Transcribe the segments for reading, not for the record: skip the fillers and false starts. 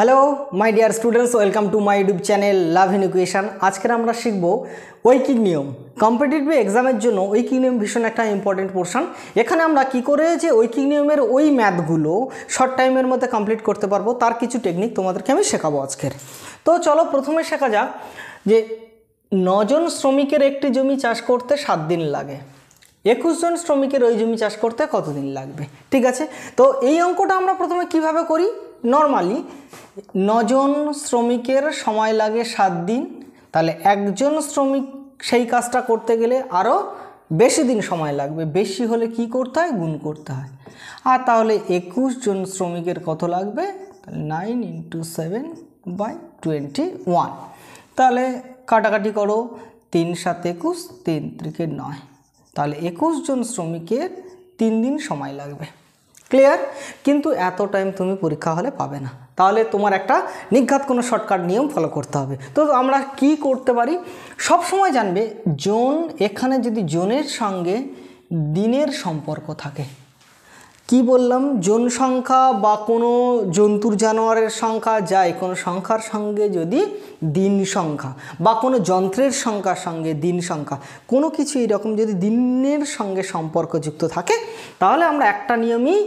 Hello my dear students, welcome to my YouTube channel love in equation. আজকের আমরা শিখব ঐকিক নিয়ম। কম্পিটিটিভ এক্সামের জন্য ঐকিক নিয়ম ভীষণ একটা ইম্পর্টেন্ট পোর্শন। এখানে আমরা কি করে যে ঐকিক নিয়মের ওই ম্যাথগুলো শর্ট টাইমের মধ্যে কমপ্লিট করতে পারবো তার কিছু টেকনিক তোমাদেরকে আমি শেখাবো আজকের। তো চলো প্রথমে শেখা যাক যে 9 জন শ্রমিকের একটি জমি চাষ করতে 7 দিন লাগে, 21 জন শ্রমিকের ওই জমি চাষ করতে কতদিন লাগবে। ঠিক আছে, তো এই অঙ্কটা আমরা প্রথমে কিভাবে করি। নর্মালি 9 জন শ্রমিকের সময় লাগে 7 দিন, তাহলে একজন শ্রমিক সেই কাজটা করতে গেলে আরও বেশি দিন সময় লাগবে। বেশি হলে কি করতে হয়, গুণ করতে হয়। আর তাহলে 21 জন শ্রমিকের কত লাগবে, 9 × 7/21। তাহলে কাটাকাটি করো, 3 × 7 = 21, 3 × 3 = 9। তাহলে 21 জন শ্রমিকের 3 দিন সময় লাগবে। ক্লিয়ার? কিন্তু এত টাইম তুমি পরীক্ষা হলে পাবে না, তাহলে তোমার একটা নিঘাত কোনো শর্টকাট নিয়ম ফলো করতে হবে। তো আমরা কি করতে পারি, সব সময় জানবে জোন, এখানে যদি জোনের সঙ্গে দিনের সম্পর্ক থাকে, কি বললাম, জোন সংখ্যা বা কোনো জন্তুর জানোয়ারের সংখ্যা যায় কোনো সংখ্যার সঙ্গে যদি দিন সংখ্যা বা কোনো যন্ত্রের সংখ্যার সঙ্গে দিন সংখ্যা, কোনো কিছু এরকম যদি দিনের সঙ্গে সম্পর্কযুক্ত থাকে, তাহলে আমরা একটা নিয়মই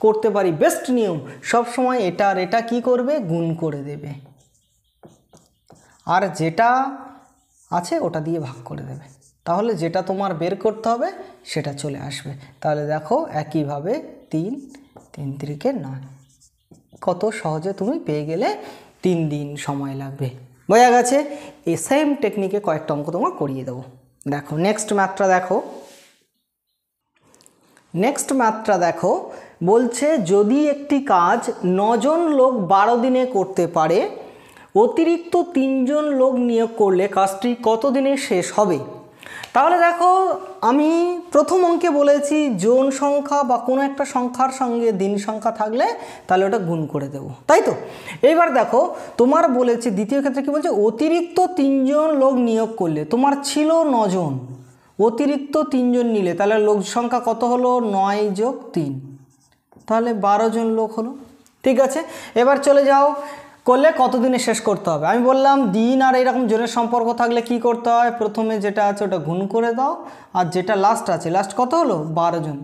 করতে পারি, বেস্ট নিয়ম। সব সময় এটা আর এটা কি করবে, গুণ করে দেবে, আর যেটা আছে ওটা দিয়ে ভাগ করে দেবে। তাহলে যেটা তোমার বের করতে হবে সেটা চলে আসবে। তাহলে দেখো একইভাবে 3 × 3 = 9, কত সহজে তুমি পেয়ে গেলে 3 দিন সময় লাগবে। বোঝা গেছে? এই সেম টেকনিকে কয়েকটা অঙ্ক তোমার করিয়ে দেবো। দেখো নেক্সট ম্যাথটা দেখো, বলছে যদি একটি কাজ 9 জন লোক 12 দিনে করতে পারে, অতিরিক্ত 3 জন লোক নিয়োগ করলে কাজটি কত দিনে শেষ হবে। তাহলে দেখো আমি প্রথম অঙ্কে বলেছি জোন সংখ্যা বা কোনো একটা সংখ্যার সঙ্গে দিন সংখ্যা থাকলে তাহলে ওটা গুণ করে দেবো, তাই তো। এইবার দেখো তোমার বলেছে দ্বিতীয় ক্ষেত্রে কি বলছে, অতিরিক্ত 3 জন লোক নিয়োগ করলে, তোমার ছিল 9 জন, অতিরিক্ত 3 জন নিলে তাহলে লোক সংখ্যা কত হলো, 9 + 3, তাহলে 12 জন লোক হলো। ঠিক আছে, এবার চলে যাও করলে কত দিনে শেষ করতে হবে। আমি বললাম দিন আর এরকম জনের সম্পর্ক থাকলে কি করতে হয়, প্রথমে যেটা আছে ওটা গুণ করে দাও, আর যেটা লাস্ট আছে, লাস্ট কত হলো, 12 জন,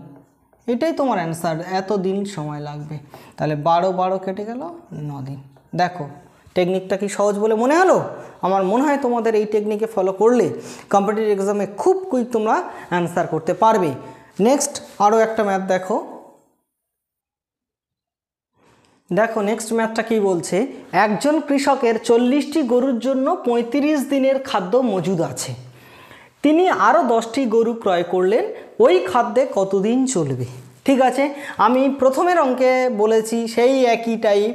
এটাই তোমার অ্যান্সার। এত দিন সময় লাগবে, তাহলে 12 কেটে গেল 9 দিন। দেখো টেকনিকটা কি সহজ বলে মনে হলো? আমার মনে হয় তোমাদের এই টেকনিকে ফলো করলে কম্পিটিটিভ এক্সামে খুব কুইক তোমরা অ্যান্সার করতে পারবে। নেক্সট আরও একটা ম্যাথ দেখো নেক্সট ম্যাথটা কি বলছে, একজন কৃষকের 40টি গরুর জন্য 35 দিনের খাদ্য মজুদ আছে, তিনি আরও 10টি গরু ক্রয় করলেন, ওই খাদ্যে কতদিন চলবে। ঠিক আছে, আমি প্রথমের অঙ্কে বলেছি সেই একই টাইপ,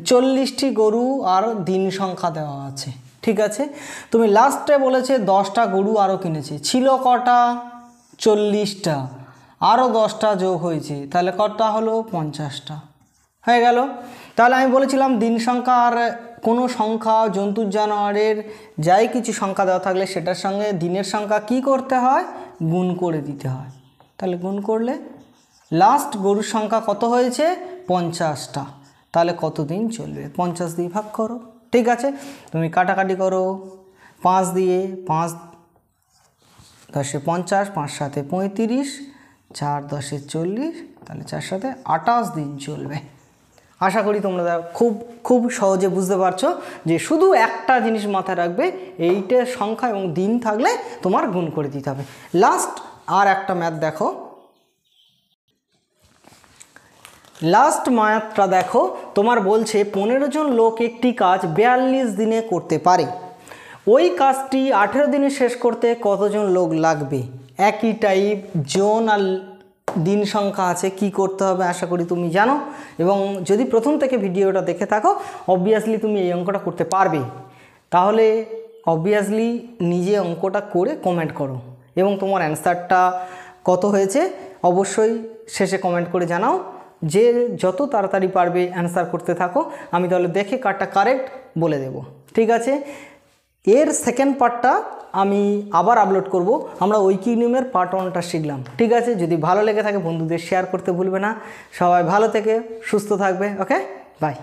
40টি গরু আর দিন সংখ্যা দেওয়া আছে। ঠিক আছে, তুমি লাস্টে বলেছে 10টা গরু আরও কিনেছে, ছিল কটা, 40টা, আরও 10টা যোগ হয়েছে, তাহলে কটা হলো, 50টা হয়ে গেল। তাহলে আমি বলেছিলাম দিন সংখ্যা আর কোনো সংখ্যা জন্তুর জানোয়ারের যাই কিছু সংখ্যা দেওয়া থাকলে সেটার সঙ্গে দিনের সংখ্যা কি করতে হয়, গুণ করে দিতে হয়। তাহলে গুণ করলে লাস্ট গরুর সংখ্যা কত হয়েছে, 50টা, তাহলে কত দিন চলবে, 50 দিয়ে ভাগ করো। ঠিক আছে, তুমি কাটাকাটি করো, 5 দিয়ে, 5 × 10 = 50, 5 × 7 = 35, 4 × 10 = 40, তাহলে 4 × 7 = 28 দিন চলবে। আশা করি তোমরা খুব সহজে বুঝতে পারছো যে শুধু একটা জিনিস মাথায় রাখবে, এইটার সংখ্যা এবং দিন থাকলে তোমার গুণ করে দিতে হবে। লাস্ট আর একটা ম্যাথ দেখো, লাস্ট ম্যাথটা দেখো, তোমার বলছে 15 জন লোক একটি কাজ 42 দিনে করতে পারে, ওই কাজটি 18 দিনে শেষ করতে কতজন লোক লাগবে। একই টাইপ জোন আর দিন সংখ্যা আছে, কি করতে হবে আশা করি তুমি জানো, এবং যদি প্রথম থেকে ভিডিওটা দেখে থাকো অবভিয়াসলি তুমি এই অঙ্কটা করতে পারবে। তাহলে অবভিয়াসলি নিজে অঙ্কটা করে কমেন্ট করো, এবং তোমার অ্যান্সারটা কত হয়েছে অবশ্যই শেষে কমেন্ট করে জানাও। যে যত তাড়াতাড়ি পারবে অ্যান্সার করতে থাকো, আমি তাহলে দেখে কারটা কারেক্ট বলে দেব। ঠিক আছে, এর সেকেন্ড পার্টটা আমি আবার আপলোড করব। আমরা ঐকিক নিয়মের পার্ট 1টা শিখলাম। ঠিক আছে, যদি ভালো লেগে থাকে বন্ধুদের শেয়ার করতে ভুলবে না। সবাই ভালো থেকে সুস্থ থাকবে। ওকে, বাই।